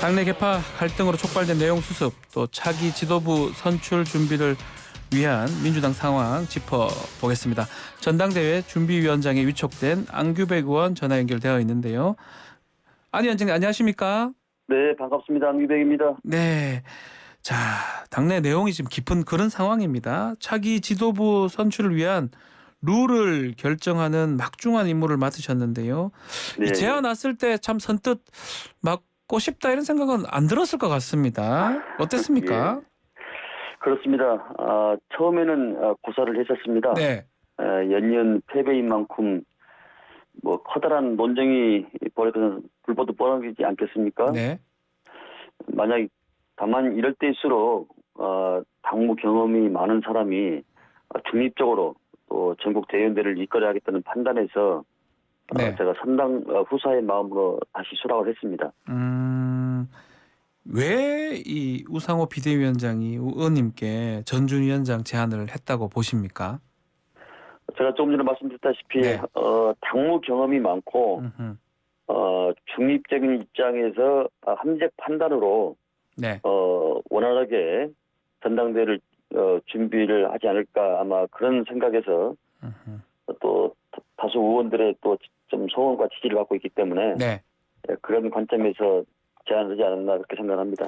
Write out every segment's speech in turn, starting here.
당내 개파 갈등으로 촉발된 내용 수습, 또 차기 지도부 선출 준비를 위한 민주당 상황 짚어보겠습니다. 전당대회 준비위원장에 위촉된 안규백 의원 전화 연결되어 있는데요. 안 위원장님 안녕하십니까? 네, 반갑습니다. 안규백입니다. 네. 자, 당내 내용이 지금 깊은 그런 상황입니다. 차기 지도부 선출을 위한 룰을 결정하는 막중한 임무를 맡으셨는데요. 네, 이 제안 왔을 때 참 선뜻 맡고 싶다 이런 생각은 안 들었을 것 같습니다. 어땠습니까? 예, 그렇습니다. 처음에는 고사를 했었습니다. 네. 연이은 패배인 만큼 뭐 커다란 논쟁이 벌어져서 불보듯 뻔하지 않겠습니까? 네. 만약 다만 이럴 때일수록 당무 경험이 많은 사람이 중립적으로 또 전국 대의원들을 이끌어야겠다는 판단에서 네. 제가 선당 후사의 마음으로 다시 수락을 했습니다. 왜 이 우상호 비대위원장이 의원님께 전준 위원장 제안을 했다고 보십니까? 제가 조금 전에 말씀드렸다시피 네. 당무 경험이 많고 음흠. 중립적인 입장에서 합리적 판단으로 네. 원활하게 전당대회를 준비를 하지 않을까 아마 그런 생각에서 음흠. 또 다수 의원들의 또 좀 소원과 지지를 받고 있기 때문에 네. 그런 관점에서 제안하지 않았나 그렇게 생각합니다.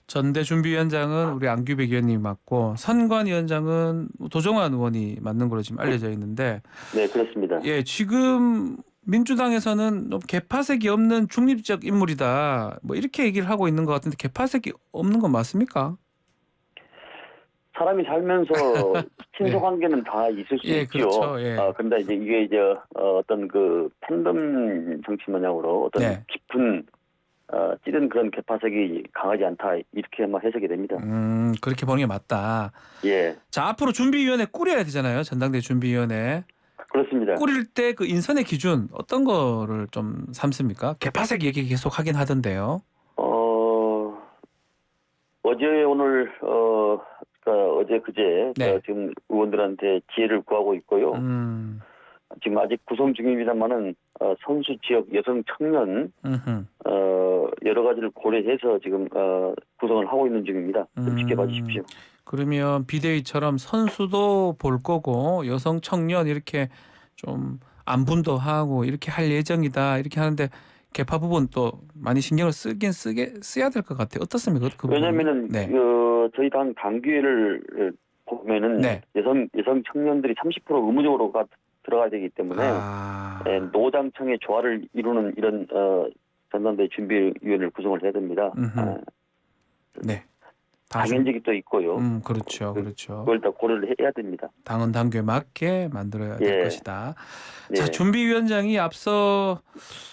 전대 준비위원장은 우리 안규백 의원님이 맡고 선관위원장은 도정환 의원이 맡는 걸로 지금 알려져 있는데, 네, 그렇습니다. 예, 지금 민주당에서는 너무 개파색이 없는 중립적 인물이다, 뭐 이렇게 얘기를 하고 있는 것 같은데 개파색이 없는 건 맞습니까? 사람이 살면서 친소 관계는 다 있을 수 예, 있죠. 그렇죠. 예. 근데 이게 어떤 그 팬덤 정치 마냥으로 어떤 네. 깊은 찌든 그런 개파색이 강하지 않다 이렇게만 해석이 됩니다. 그렇게 보는 게 맞다. 예, 자, 앞으로 준비위원회 꾸려야 되잖아요. 전당대회 준비위원회. 그렇습니다. 꾸릴 때 그 인선의 기준 어떤 거를 좀 삼습니까? 개파색 얘기 계속 하긴 하던데요. 어제 오늘 그러니까 어제 그제 네. 지금 의원들한테 지혜를 구하고 있고요. 지금 아직 구성 중입니다만은 선수 지역 여성 청년 음흠. 여러 가지를 고려해서 지금 구성을 하고 있는 중입니다. 좀 지켜봐 주십시오. 그러면 비대위처럼 선수도 볼 거고 여성 청년 이렇게 좀 안분도 하고 이렇게 할 예정이다 이렇게 하는데 개파 부분 또 많이 신경을 써야 될 것 같아요. 어떻습니까? 그 부분은? 왜냐하면은 네. 저희 당 당규회를 보면은 네. 여성 청년들이 30% 의무적으로 들어가야 되기 때문에 노장청의 조화를 이루는 이런 전당대회 준비위원회를 구성을 해야 됩니다. 네. 당연직이 또 있고요. 그렇죠, 그렇죠. 그걸 다 고려를 해야 됩니다. 당헌 당규에 맞게 만들어야 될 예. 것이다. 예. 자, 준비위원장이 앞서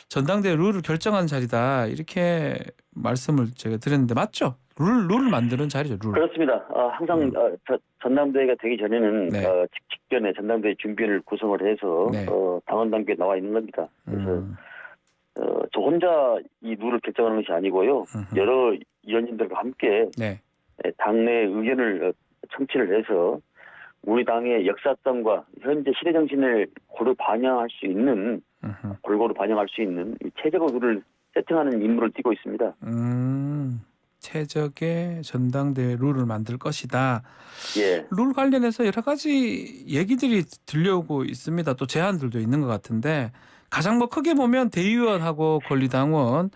전당대회 룰을 결정하는 자리다 이렇게 말씀을 제가 드렸는데 맞죠? 룰을 만드는 자리죠. 룰. 그렇습니다. 항상 전당대회가 되기 전에는 네. 직전에 전당대회 준비를 구성을 해서 네. 당헌 단계에 나와 있는 겁니다. 그래서 저 혼자 이 룰을 결정하는 것이 아니고요. 여러 위원님들과 함께 네. 당내 의견을 청취를 해서 우리 당의 역사성과 현재 시대 정신을 골고루 반영할 수 있는 이 최적의 룰을 세팅하는 임무를 띠고 있습니다. 최적의 전당대회 룰을 만들 것이다. 예. 룰 관련해서 여러 가지 얘기들이 들려오고 있습니다. 또 제안들도 있는 것 같은데 가장 뭐 크게 보면 대의원하고 권리당원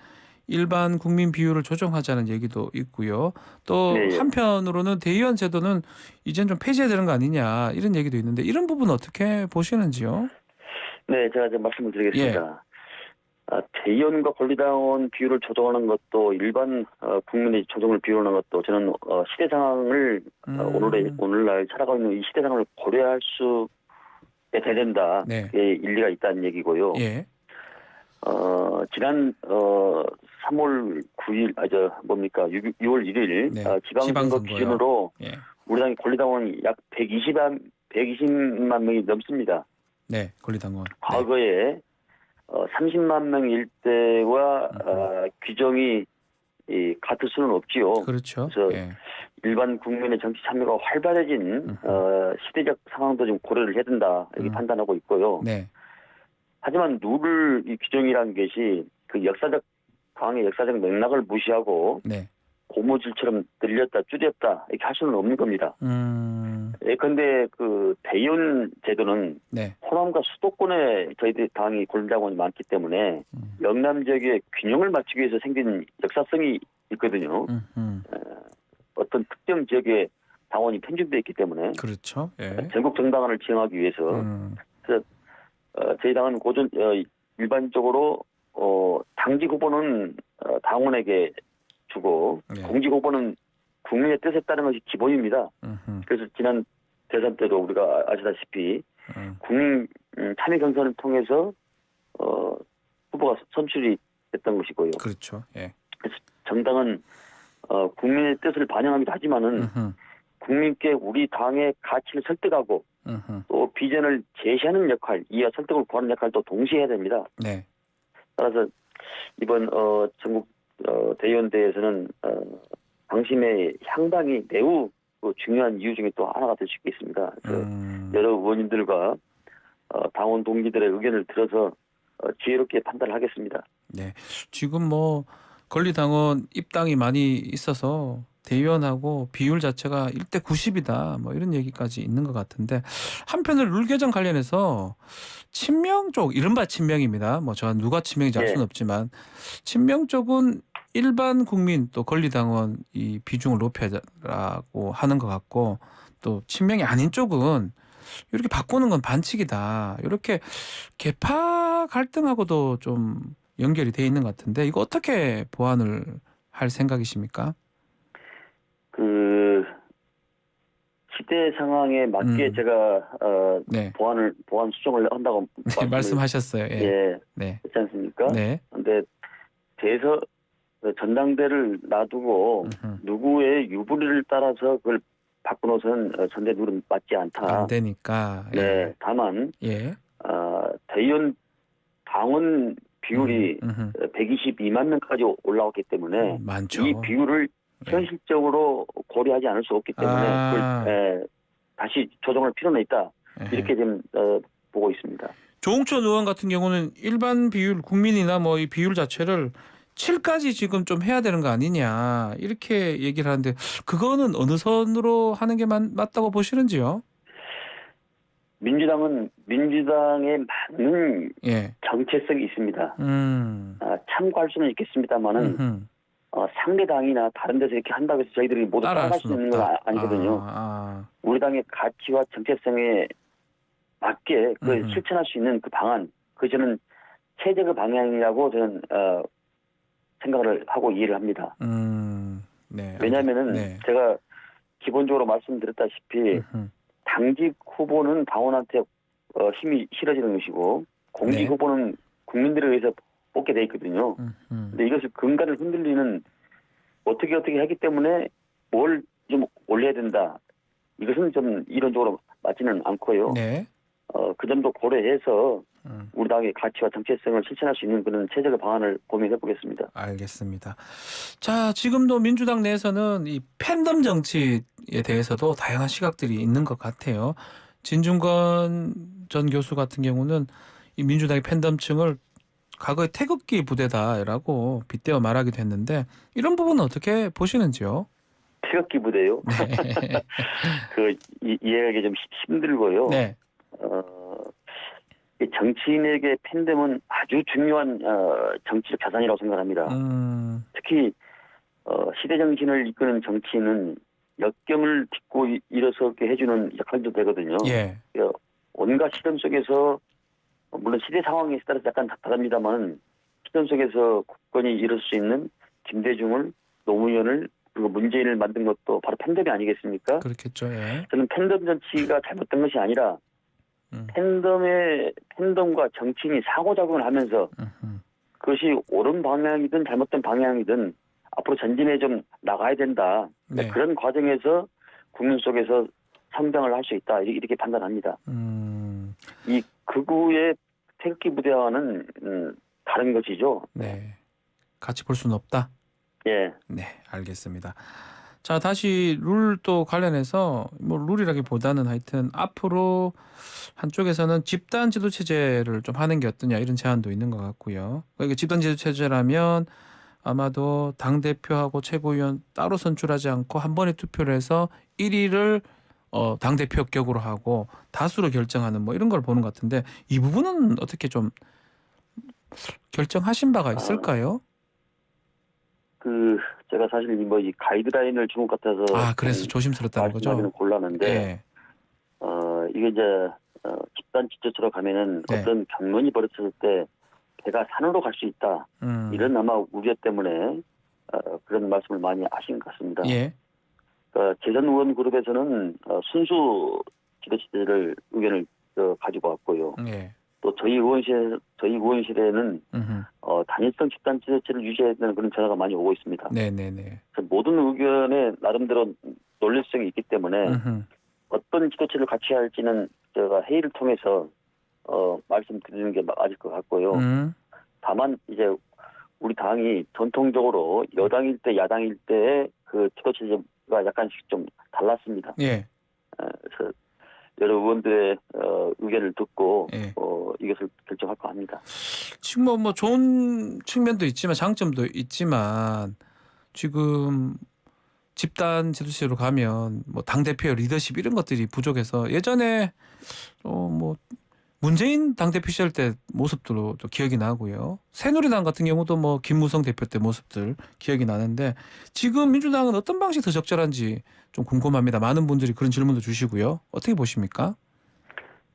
일반 국민 비율을 조정하자는 얘기도 있고요. 또 네, 예. 한편으로는 대의원 제도는 이젠 좀 폐지해야 되는 거 아니냐 이런 얘기도 있는데 이런 부분 어떻게 보시는지요? 네, 제가 좀 말씀을 드리겠습니다. 대의원과 권리당원 비율을 조정하는 것도 일반 국민의 조정을 비율하는 것도 저는 시대 상황을 오늘날 살아가고 있는 이 시대 상황을 고려할 수 돼야 된다. 네. 그게 일리가 있다는 얘기고요. 예. 지난 3월 9일 6월 1일 네. 지방선거 지방선거요. 기준으로 예. 우리 당의 권리당원이 약 120만 명이 넘습니다. 네, 권리당원. 과거에 30만 명일 때와 규정이 같을 수는 없지요. 그렇죠. 그래서 예. 일반 국민의 정치 참여가 활발해진 시대적 상황도 좀 고려를 해야 된다 이렇게 판단하고 있고요. 네. 하지만 룰을 이 규정이라는 것이 그 역사적 당의 역사적 맥락을 무시하고 네. 고무줄처럼 늘렸다 줄였다 이렇게 할 수는 없는 겁니다. 예컨대 그 대의원 제도는 네. 호남과 수도권에 저희들 당이 권리당원이 많기 때문에 영남 지역의 균형을 맞추기 위해서 생긴 역사성이 있거든요. 어떤 특정 지역에 당원이 편중되어 있기 때문에 그렇죠. 예. 전국 정당원을 지정하기 위해서 그래서 저희 당은 일반적으로 당직 후보는 당원에게 주고 네. 공직 후보는 국민의 뜻에 따른 것이 기본입니다. 그래서 지난 대선 때도 우리가 아시다시피 국민 참여 경선을 통해서 후보가 선출이 됐던 것이고요. 그렇죠. 예. 그래서 정당은 국민의 뜻을 반영하기도 하지만은 국민께 우리 당의 가치를 설득하고 또 비전을 제시하는 역할, 이와 설득을 구하는 역할도 동시에 해야 됩니다. 네. 따라서 이번 전국 대의원대회에서는 당심의 향방이 매우 중요한 이유 중에 또 하나가 될 수 있겠습니다. 그래서 여러 의원님들과 당원 동지들의 의견을 들어서 지혜롭게 판단을 하겠습니다. 네. 지금 뭐 권리당원 입당이 많이 있어서 대의원하고 비율 자체가 1대 90이다. 뭐 이런 얘기까지 있는 것 같은데 한편으로 룰 개정 관련해서 친명 쪽 이른바 친명입니다. 뭐 저 누가 친명인지 알 수는 없지만 친명 쪽은 일반 국민 또 권리당원 이 비중을 높여라고 하는 것 같고 또 친명이 아닌 쪽은 이렇게 바꾸는 건 반칙이다. 이렇게 계파 갈등하고도 좀 연결이 돼 있는 것 같은데 이거 어떻게 보완을 할 생각이십니까? 그 시대 상황에 맞게 제가 네. 보완 수정을 한다고 네, 말씀하셨어요. 예. 예, 네. 그렇지 않습니까? 네. 근데 전당대를 놔두고 누구의 유불리를 따라서 그걸 바꾸어서는 전대 룰은 맞지 않다. 안 되니까. 예. 네, 다만 예. 대의원 당원 비율이 122만 명까지 올라왔기 때문에 많죠. 이 비율을 현실적으로 고려하지 않을 수 없기 때문에 그걸 다시 조정할 필요는 있다. 이렇게 좀 보고 있습니다. 조홍천 의원 같은 경우는 일반 비율 국민이나 뭐 이 비율 자체를 7까지 지금 좀 해야 되는 거 아니냐 이렇게 얘기를 하는데 그거는 어느 선으로 하는 게 맞다고 보시는지요? 민주당은 민주당에 맞는 예. 정체성이 있습니다. 참고할 수는 있겠습니다만은 상대 당이나 다른 데서 이렇게 한다고 해서 저희들이 모두 따라갈 수 있는 건 아니거든요. 우리 당의 가치와 정체성에 맞게 그걸 실천할 수 있는 그 방안, 그 저는 최적의 방향이라고 저는 생각을 하고 이해를 합니다. 네. 왜냐하면은 네. 제가 기본적으로 말씀드렸다시피 당직 후보는 당원한테 힘이 실어지는 것이고 공직 네. 후보는 국민들에 의해서 뽑게 돼 있거든요. 근데 이것을 근간을 흔들리는 어떻게 하기 때문에 뭘 좀 올려야 된다. 이것은 좀 이론적으로 맞지는 않고요. 네. 그 점도 고려해서 우리 당의 가치와 정체성을 실천할 수 있는 그런 최적의 방안을 고민해 보겠습니다. 알겠습니다. 자, 지금도 민주당 내에서는 이 팬덤 정치에 대해서도 다양한 시각들이 있는 것 같아요. 진중권 전 교수 같은 경우는 이 민주당의 팬덤층을 과거의 태극기 부대다라고 빗대어 말하기도 했는데 이런 부분은 어떻게 보시는지요? 태극기 부대요? 네. 이해하기 좀 힘들고요. 네. 정치인에게 팬덤은 아주 중요한 정치적 자산이라고 생각합니다. 특히 시대 정신을 이끄는 정치인은 역경을 딛고 일어서게 해주는 역할도 되거든요. 예. 온갖 시련 속에서 물론 시대 상황에 따라서 약간 다릅니다만 시련 속에서 국권이 이룰 수 있는 김대중을 노무현을 그리고 문재인을 만든 것도 바로 팬덤이 아니겠습니까? 그렇겠죠. 예. 저는 팬덤 정치가 잘못된 것이 아니라 팬덤과 정치인이 상호작용을 하면서 그것이 옳은 방향이든 잘못된 방향이든 앞으로 전진해 좀 나가야 된다. 네. 그런 과정에서 국민 속에서 성장을 할 수 있다. 이렇게 판단합니다. 이 극우의 태극기 부대와는 다른 것이죠. 네. 같이 볼 수는 없다. 예. 네, 알겠습니다. 자, 다시 룰 또 관련해서 뭐 룰이라기보다는 하여튼 앞으로 한쪽에서는 집단 지도 체제를 좀 하는 게 어떠냐 이런 제안도 있는 것 같고요. 그러니까 집단 지도 체제라면 아마도 당 대표하고 최고위원 따로 선출하지 않고 한 번에 투표를 해서 1위를 당 대표 격으로 하고 다수로 결정하는 뭐 이런 걸 보는 것 같은데 이 부분은 어떻게 좀 결정하신 바가 있을까요? 제가 사실 뭐 이 가이드라인을 준 것 같아서 그래서 조심스럽다는 거죠. 말씀하기는 곤란한데 예. 이게 이제 집단 지도체로 가면은 네. 어떤 경론이 벌어졌을 때 걔가 산으로 갈 수 있다. 이런 아마 우려 때문에 그런 말씀을 많이 하신 것 같습니다. 예. 재선 의원 그룹에서는 순수 지도체제를 의견을 가지고 왔고요. 예. 또 저희 의원실에는 음흠. 단일성 집단 지도체를 유지해야 되는 그런 전화가 많이 오고 있습니다. 네네네. 그래서 모든 의견에 나름대로 논리성이 있기 때문에 음흠. 어떤 지도체를 같이 할지는 제가 회의를 통해서 말씀드리는 게 맞을 것 같고요. 다만 이제 우리 당이 전통적으로 여당일 때 야당일 때의 그 지도체제가 약간씩 좀 달랐습니다. 예. 그래서 여러 의원들의 의견을 듣고 예. 이것을 결정할까 합니다. 지금 뭐 좋은 측면도 있지만 장점도 있지만 지금 집단 지도체로 가면 뭐 당 대표의 리더십 이런 것들이 부족해서 예전에 뭐 문재인 당 대표 시절 때 모습도 또 기억이 나고요. 새누리당 같은 경우도 뭐 김무성 대표 때 모습들 기억이 나는데 지금 민주당은 어떤 방식이 더 적절한지 좀 궁금합니다. 많은 분들이 그런 질문도 주시고요. 어떻게 보십니까?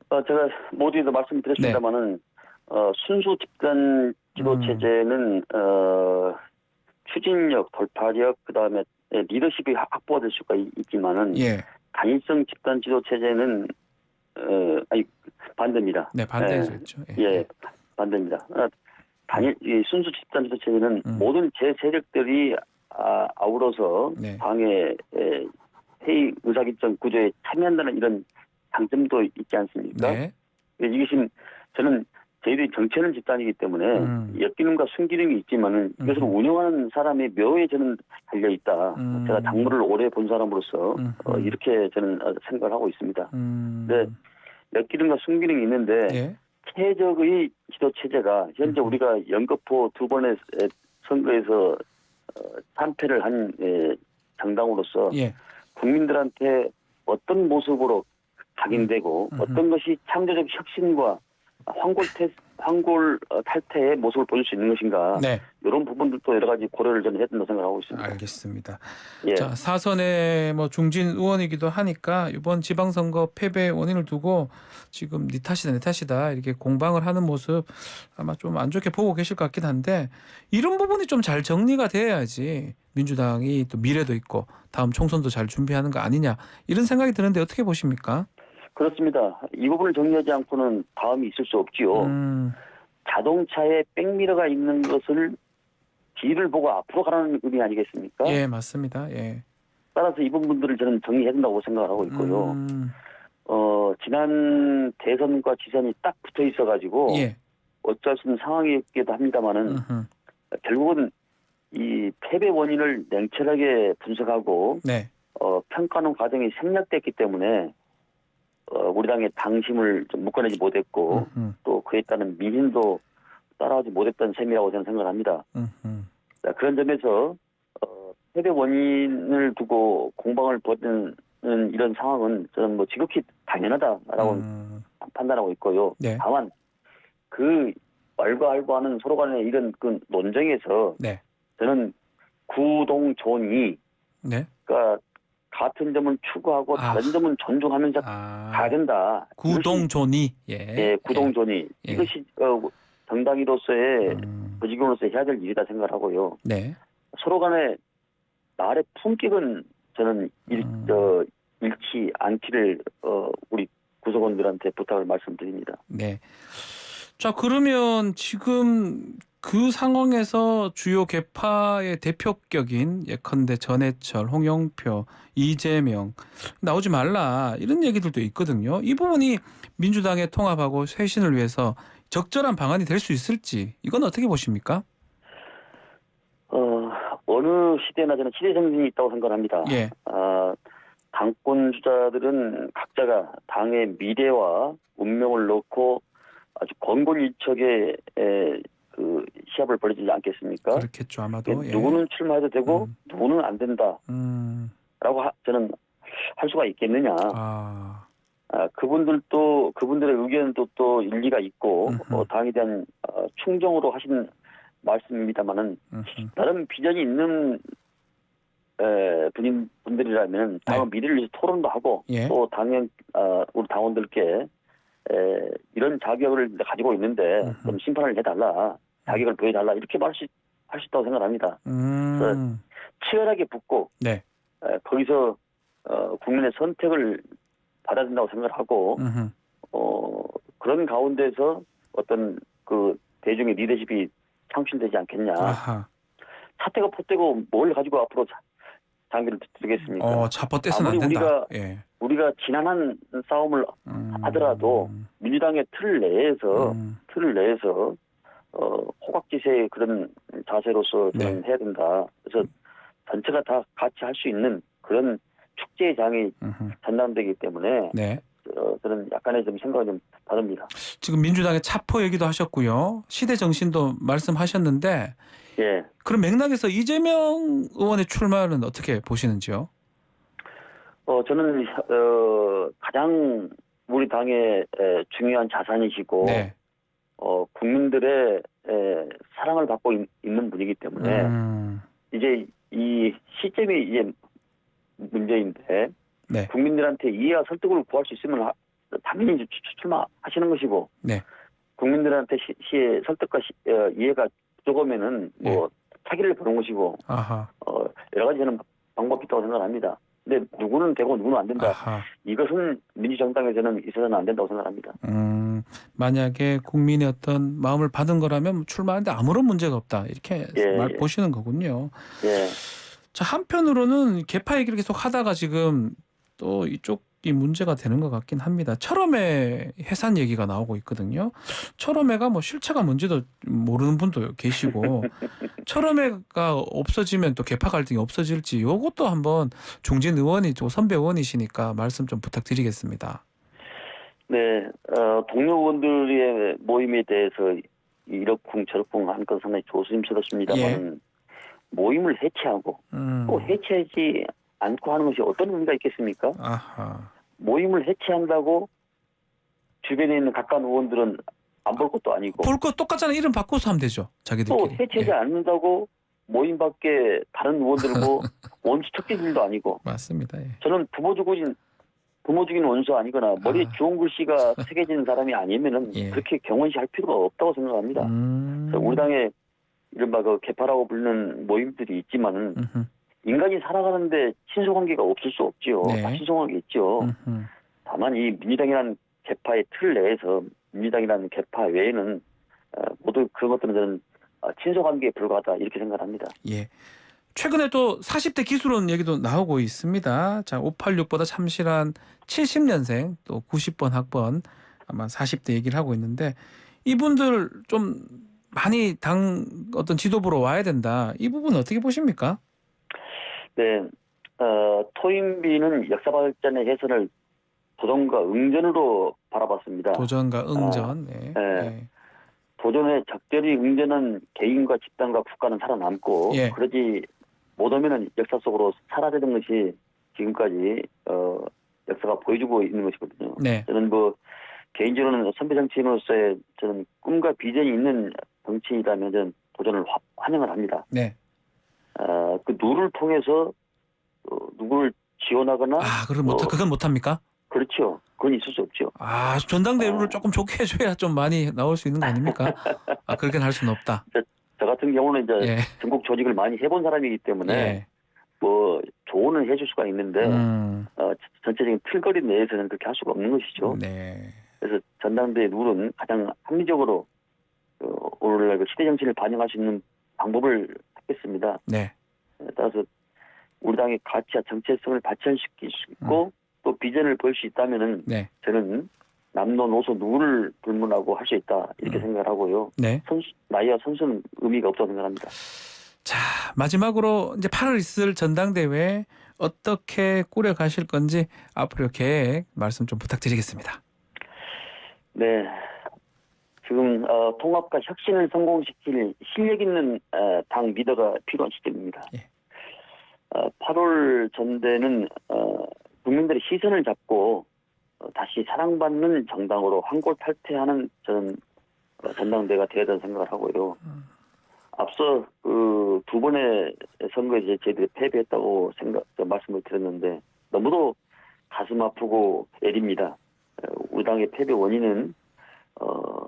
제가 모두에도 말씀드렸습니다만은 순수 집단 지도 체제는 추진력, 돌파력, 그다음에 리더십이 확보가 될 수가 있지만은 예. 단일성 집단 지도 체제는 반대입니다. 네, 반대했죠. 예, 반대입니다. 이 순수 집단 지도 체제는 모든 제 세력들이 아우러서 네. 당의 회의 의사결정 구조에 참여한다는 이런 장점도 있지 않습니까? 네. 이것이 저는 저희들이 정치하는 집단이기 때문에 역기능과 순기능이 있지만은 이것을 운영하는 사람의 묘에 저는 달려 있다. 제가 당무를 오래 본 사람으로서 이렇게 저는 생각을 하고 있습니다. 네, 역기능과 순기능이 있는데 예. 최적의 지도 체제가 현재 우리가 연거푸 두 번의 선거에서 참패를 한 정당으로서 예. 국민들한테 어떤 모습으로 각인되고 어떤 것이 창조적 혁신과 황골 탈퇴의 모습을 보일 수 있는 것인가. 네. 이런 부분들도 여러 가지 고려를 저는 해야 된다고 생각하고 있습니다. 알겠습니다. 예. 자, 사선의 뭐 중진 의원이기도 하니까 이번 지방선거 패배 원인을 두고 지금 네 탓이다 내 탓이다 이렇게 공방을 하는 모습 아마 좀 안 좋게 보고 계실 것 같긴 한데 이런 부분이 좀 잘 정리가 돼야지 민주당이 또 미래도 있고 다음 총선도 잘 준비하는 거 아니냐 이런 생각이 드는데 어떻게 보십니까? 그렇습니다. 이 부분을 정리하지 않고는 다음이 있을 수 없지요. 자동차에 백미러가 있는 것을 뒤를 보고 앞으로 가라는 의미 아니겠습니까? 예, 맞습니다. 예. 따라서 이 부분들을 저는 정리해야 된다고 생각을 하고 있고요. 지난 대선과 지선이 딱 붙어 있어가지고 예. 어쩔 수 없는 상황이었기도 합니다만은 결국은 이 패배 원인을 냉철하게 분석하고 네. 평가하는 과정이 생략됐기 때문에 우리 당의 당심을 좀 묶어내지 못했고 또 그에 따른 민심도 따라오지 못했던 셈이라고 저는 생각을 합니다. 자, 그런 점에서 패배 원인을 두고 공방을 벌이는 이런 상황은 저는 뭐 지극히 당연하다라고 판단하고 있고요. 네. 다만 그 왈가왈부하는 서로 간의 이런 그 논쟁에서 네. 저는 구동존이 네. 그러니까 같은 점은 추구하고 다른 점은 존중하면서 가야 된다. 구동존이 예, 구동존이 예. 이것이 정당이로서의 조직원으로서 해야 될 일이다 생각을 하고요. 네. 서로 간의 말의 품격은 저는 잃지 않기를 우리 구성원들한테 부탁을 말씀드립니다. 네. 자, 그러면 지금 그 상황에서 주요 계파의 대표격인 예컨대 전해철, 홍영표, 이재명 나오지 말라 이런 얘기들도 있거든요. 이 부분이 민주당의 통합하고 쇄신을 위해서 적절한 방안이 될 수 있을지 이건 어떻게 보십니까? 어느 시대나 저는 시대 정신이 있다고 생각합니다. 예. 당권 주자들은 각자가 당의 미래와 운명을 놓고 아주 권곤일척의 그 시합을 벌이지 않겠습니까? 그렇겠죠 아마도. 예. 누구는 출마해도 되고 누구는 안 된다라고 저는 할 수가 있겠느냐. 그분들의 의견도 또 일리가 있고 당에 대한 충정으로 하신 말씀입니다만은 다른 비전이 있는 분들이라면 당의 미래를 위해서 토론도 하고 예. 또 당연 우리 당원들께 이런 자격을 가지고 있는데 좀 심판을 해달라, 자격을 보여달라 이렇게 할 수 있다고 생각합니다. 그래서 치열하게 붙고 네. 거기서 국민의 선택을 받아야 된다고 생각하고 그런 가운데서 어떤 그 대중의 리더십이 창출되지 않겠냐. 아하. 사태가 pot되고 뭘 가지고 앞으로 장기를 들겠습니까? 자포 떼서는 안 된다. 우리가 지난한 싸움을 하더라도 민주당의 틀 내에서 호각지세의 그런 자세로서 저는 해야 된다. 그래서 전체가 다 같이 할 수 있는 그런 축제의 장이 전담되기 때문에 저는 약간의 좀 생각이 좀 다릅니다. 지금 민주당의 차포 얘기도 하셨고요. 시대 정신도 말씀하셨는데 예. 그런 맥락에서 이재명 의원의 출마는 어떻게 보시는지요? 저는 가장 우리 당의 중요한 자산이시고 국민들의 사랑을 받고 있는 분이기 때문에 이제 이 시점이 이제 문제인데 국민들한테 이해와 설득을 구할 수 있으면 당연히 출마하시는 것이고 국민들한테 시의 설득과 이해가 부족하면은 차기를 보는 것이고 여러 가지 저는 방법이 있다고 생각합니다. 근데 누구는 되고 누구는 안 된다. 이것은 민주정당에서는 있어서는 안 된다고 생각합니다. 만약에 국민의 어떤 마음을 받은 거라면 출마하는데 아무런 문제가 없다. 이렇게 보시는 거군요. 자, 한편으로는 개파 얘기를 계속 하다가 지금 또 이쪽이 문제가 되는 것 같긴 합니다. 철험회 해산 얘기가 나오고 있거든요. 철험회가 뭐 실체가 뭔지도 모르는 분도 계시고 철험회가 없어지면 또 개파 갈등이 없어질지 이것도 한번 종진 의원이 또 선배 의원이시니까 말씀 좀 부탁드리겠습니다. 네, 동료 의원들의 모임에 대해서 이러쿵저러쿵 하는 건 상당히 조심스럽습니다만 모임을 해체하고 또 해체하지 않고 하는 것이 어떤 의미가 있겠습니까? 모임을 해체한다고 주변에 있는 가까운 의원들은 안 볼 것도 아니고 볼 거 똑같잖아요. 이름 바꿔서 하면 되죠. 자기들끼리. 또 해체하지 않는다고 모임 밖에 다른 의원들고 원수 척지들도 아니고 맞습니다. 저는 부모 죽인 원수 아니거나 머리에 좋은 글씨가 새겨진 사람이 아니면은 그렇게 경원시할 필요가 없다고 생각합니다. 그래서 우리 당에 이른바 그 개파라고 부르는 모임들이 있지만은 인간이 살아가는데 친소관계가 없을 수 없지요. 다 친소관계 있죠. 다만 이 민주당이라는 개파의 틀 내에서 민주당이라는 개파 외에는 모두 그런 것들은 저는 친소관계에 불과하다 이렇게 생각합니다. 최근에 또 40대 기술원 얘기도 나오고 있습니다. 자, 586보다 참실한 70년생 또 90번 학번 아마 40대 얘기를 하고 있는데 이분들 좀 많이 당 어떤 지도부로 와야 된다. 이 부분 어떻게 보십니까? 네, 토인비는 역사 발전의 개선을 도전과 응전으로 바라봤습니다. 도전과 응전. 도전에 적절히 응전한 개인과 집단과 국가는 살아남고 그러지 못하면은 역사 속으로 사라지는 것이 지금까지 역사가 보여주고 있는 것이거든요. 저는 개인적으로는 선배 정치인으로서의 저는 꿈과 비전이 있는 정치인이라면 저는 도전을 환영을 합니다. 그 누를 통해서 누구를 지원하거나 그건 못합니까? 그렇죠. 그건 있을 수 없죠. 전당대 룰을 조금 좋게 해줘야 좀 많이 나올 수 있는 거 아닙니까? 그렇게는 할 수는 없다. 저 같은 경우는 이제 전국 조직을 많이 해본 사람이기 때문에 조언을 해줄 수가 있는데 전체적인 틀거리 내에서는 그렇게 할 수가 없는 것이죠. 그래서 전당대회 룰은 가장 합리적으로 오늘날 시대 정신을 반영할 수 있는 방법을 하겠습니다. 따라서 우리 당의 가치와 정체성을 발전시킬 수 있고 또 비전을 볼 수 있다면은 저는 남노노소 누구를 불문하고 할 수 있다 이렇게 생각을 하고요. 나이와 선수는 의미가 없다고 생각합니다. 자, 마지막으로 이제 8월 있을 전당대회 어떻게 꾸려가실 건지 앞으로 계획 말씀 좀 부탁드리겠습니다. 네, 지금 통합과 혁신을 성공시킬 실력 있는 당 리더가 필요한 시점입니다. 예. 8월 전대는 국민들의 시선을 잡고 다시 사랑받는 정당으로 환골탈퇴하는 저는 전당대회가 되어야 된다는 생각을 하고요. 앞서 그 두 번의 선거에 저희들이 패배했다고 말씀을 드렸는데 너무도 가슴 아프고 애립니다. 우리 당의 패배 원인은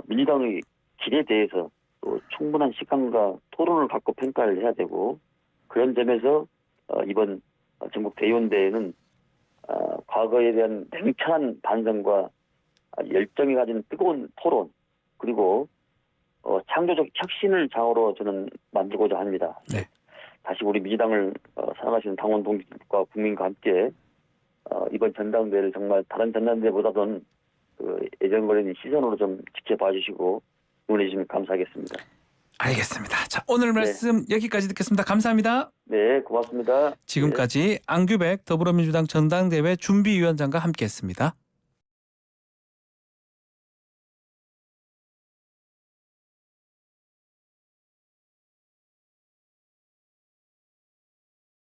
민주당의 길에 대해서 또 충분한 시간과 토론을 갖고 평가를 해야 되고 그런 점에서 이번 전국 대의원대회는 과거에 대한 냉철한 반성과 열정이 가진 뜨거운 토론 그리고 창조적 혁신을 장으로 저는 만들고자 합니다. 네. 다시 우리 민주당을 사랑하시는 당원 동지들과 국민과 함께 이번 전당대회를 정말 다른 전당대회보다는 애정거리는 시선으로 좀 지켜봐 주시고 응원해 주시면 감사하겠습니다. 알겠습니다. 자, 오늘 말씀 여기까지 듣겠습니다. 감사합니다. 네, 고맙습니다. 지금까지 안규백 더불어민주당 전당대회 준비위원장과 함께했습니다.